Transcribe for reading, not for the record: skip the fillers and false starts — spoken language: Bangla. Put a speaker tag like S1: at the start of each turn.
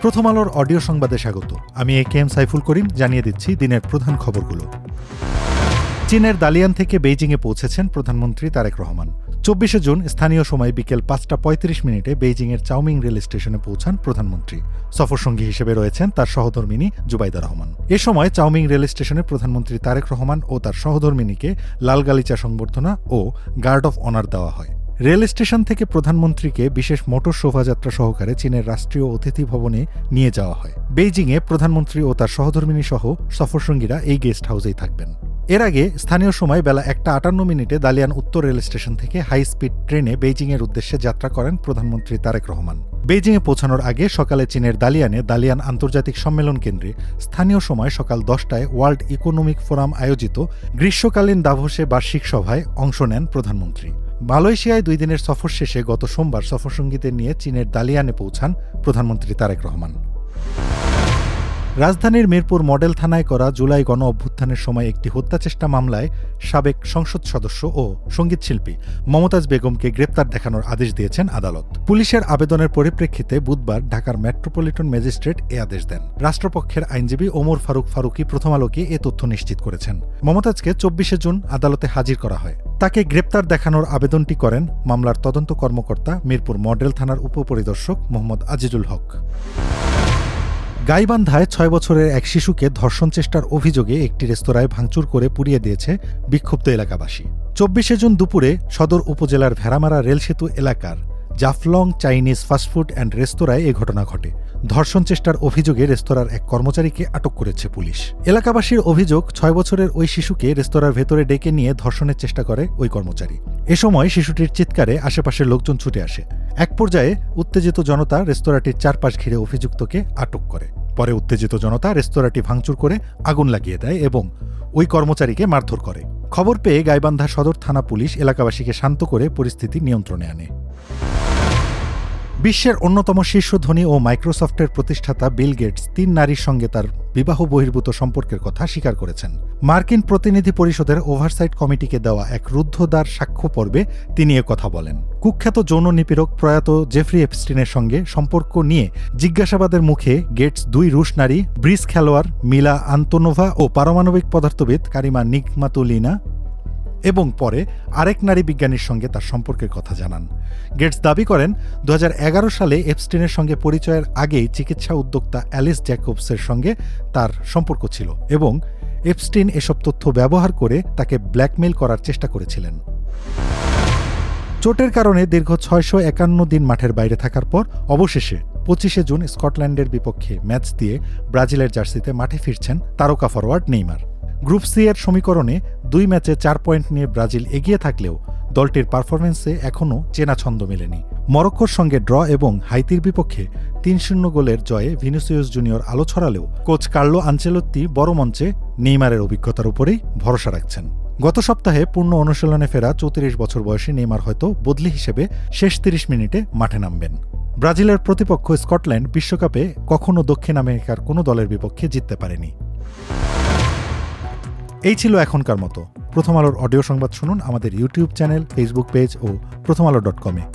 S1: প্রথম আলোর অডিও সংবাদে স্বাগত। আমি একেএম সাইফুল করিম। জানিয়ে দিচ্ছি দিনের প্রধান খবরগুলো। চীনের দালিয়ান থেকে বেইজিংয়ে পৌঁছেছেন প্রধানমন্ত্রী তারেক রহমান। 24 জুন স্থানীয় সময় বিকেল 5:35 বেইজিংয়ের চাওমিং রেল স্টেশনে পৌঁছান প্রধানমন্ত্রী। সফরসঙ্গী হিসেবে রয়েছেন তার সহধর্মিণী জুবাইদা রহমান। এ সময় চাওমিং রেল স্টেশনে প্রধানমন্ত্রী তারেক রহমান ও তার সহধর্মিণীকে লাল গালিচা সংবর্ধনা ও গার্ড অফ অনার দেওয়া হয়। রেল স্টেশন থেকে প্রধানমন্ত্রীকে বিশেষ মোটর শোভাযাত্রা সহকারে চীনের রাষ্ট্রীয় অতিথি ভবনে নিয়ে যাওয়া হয়। বেইজিংয়ে প্রধানমন্ত্রী ও তার সহধর্মিণী সহ সফরসঙ্গীরা এই গেস্ট হাউসেই থাকবেন। এর আগে স্থানীয় সময় বেলা 1:58 দালিয়ান উত্তর রেল স্টেশন থেকে হাই স্পিড ট্রেনে বেইজিংয়ের উদ্দেশ্যে যাত্রা করেন প্রধানমন্ত্রী তারেক রহমান। বেইজিংয়ে পৌঁছানোর আগে সকালে চীনের দালিয়ান আন্তর্জাতিক সম্মেলন কেন্দ্রে স্থানীয় সময় সকাল 10টায় ওয়ার্ল্ড ইকোনমিক ফোরাম আয়োজিত গ্রীষ্মকালীন দাভোসে বার্ষিক সভায় অংশ নেন প্রধানমন্ত্রী। মালয়েশিয়ায় 2 দিনের সফর শেষে গত সোমবার সফরসঙ্গীদের নিয়ে চীনের দালিয়ানে পৌঁছান প্রধানমন্ত্রী তারেক রহমান। রাজধানীর মিরপুর মডেল থানায় করা জুলাই গণ অভ্যুত্থানের সময় একটি হত্যাচেষ্টা মামলায় সাবেক সংসদ সদস্য ও সঙ্গীতশিল্পী মমতাজ বেগমকে গ্রেপ্তার দেখানোর আদেশ দিয়েছেন আদালত। পুলিশের আবেদনের পরিপ্রেক্ষিতে বুধবার ঢাকার মেট্রোপলিটন ম্যাজিস্ট্রেট এ আদেশ দেন। রাষ্ট্রপক্ষের আইনজীবী ওমর ফারুকী প্রথম আলোকে এ তথ্য নিশ্চিত করেছেন। মমতাজকে 24 জুন আদালতে হাজির করা হয়। তাকে গ্রেপ্তার দেখানোর আবেদনটি করেন মামলার তদন্ত কর্মকর্তা মিরপুর মডেল থানার উপপরিদর্শক মোহাম্মদ আজিজুল হক। গাইবান্ধায় 6 বছরের এক শিশুকে ধর্ষণ চেষ্টার অভিযোগে একটি রেস্তোরাঁয় ভাঙচুর করে পুড়িয়ে দিয়েছে বিক্ষুব্ধ এলাকাবাসী। 24 জুন দুপুরে সদর উপজেলার ভেড়ামারা রেলসেতু এলাকার জাফলং চাইনিজ ফাস্টফুড অ্যান্ড রেস্তোরাঁয় এ ঘটনা ঘটে। ধর্ষণ চেষ্টার অভিযোগে রেস্তোরাঁর এক কর্মচারীকে আটক করেছে পুলিশ। এলাকাবাসীর অভিযোগ, 6 বছরের ওই শিশুকে রেস্তোরাঁর ভেতরে ডেকে নিয়ে ধর্ষণের চেষ্টা করে ওই কর্মচারী। এ সময় শিশুটির চিৎকারে আশেপাশের লোকজন ছুটে আসে। এক পর্যায়ে উত্তেজিত জনতা রেস্তোরাঁটির চারপাশ ঘিরে অভিযুক্তকে আটক করে। পরে উত্তেজিত জনতা রেস্তোরাঁটি ভাঙচুর করে আগুন লাগিয়ে দেয় এবং ওই কর্মচারীকে মারধর করে। খবর পেয়ে গাইবান্ধা সদর থানা পুলিশ এলাকাবাসীকে শান্ত করে পরিস্থিতি নিয়ন্ত্রণে আনে। বিশ্বের অন্যতম শীর্ষ ধনী ও মাইক্রোসফটের প্রতিষ্ঠাতা বিল গেটস 3 নারীর সঙ্গে তার বিবাহ বহির্ভূত সম্পর্কের কথা স্বীকার করেছেন। মার্কিন প্রতিনিধি পরিষদের ওভারসাইট কমিটিকে দেওয়া এক রুদ্ধদ্বার সাক্ষ্য পর্বে তিনি কথা বলেন। কুখ্যাত যৌন নিপীড়ক প্রয়াত জেফ্রি এপস্টিনের সঙ্গে সম্পর্ক নিয়ে জিজ্ঞাসাবাদের মুখে গেটস 2 রুশ নারী ব্রিজ খেলোয়াড় মিলা আন্তনোভা ও পারমাণবিক পদার্থবিদ কারিমা নিগমাতুলিনা এবং পরে আরেক নারী বিজ্ঞানীর সঙ্গে তার সম্পর্কের কথা জানান। গেটস দাবি করেন 2011 সালে এপস্টিনের সঙ্গে পরিচয়ের আগেই চিকিৎসা উদ্যোক্তা অ্যালিস জ্যাকবসের সঙ্গে তার সম্পর্ক ছিল এবং এপস্টিন এসব তথ্য ব্যবহার করে তাকে ব্ল্যাকমেইল করার চেষ্টা করেছিলেন। চোটের কারণে দীর্ঘ 651 দিন মাঠের বাইরে থাকার পর অবশেষে 25 জুন স্কটল্যান্ডের বিপক্ষে ম্যাচ দিয়ে ব্রাজিলের জার্সিতে মাঠে ফিরছেন তারকা ফরোয়ার্ড নেইমার। গ্রুপ সি এর সমীকরণে 2 ম্যাচে 4 পয়েন্ট নিয়ে ব্রাজিল এগিয়ে থাকলেও দলটির পারফরম্যান্সে এখনও চেনা ছন্দ মেলেনি। মরক্কোর সঙ্গে ড্র এবং হাইতির বিপক্ষে 3-0 গোলের জয়ে ভিনিসিয়াস জুনিয়র আলো ছড়ালেও কোচ কার্লো আনচেলোত্তি বড় মঞ্চে নেইমারের অভিজ্ঞতার উপরেই ভরসা রাখছেন। গত সপ্তাহে পূর্ণ অনুশীলনে ফেরা 34 বছর বয়সী নেইমার হয়তো বদলি হিসেবে শেষ 30 মিনিটে মাঠে নামবেন। ব্রাজিলের প্রতিপক্ষ স্কটল্যান্ড বিশ্বকাপে কখনও দক্ষিণ আমেরিকার কোনো দলের বিপক্ষে জিততে পারেনি। এই ছিল এখনকার মতো। প্রথম আলোর অডিও সংবাদ শুনুন আমাদের ইউটিউব চ্যানেল, ফেসবুক পেজ ও প্রথমআলো.com-এ।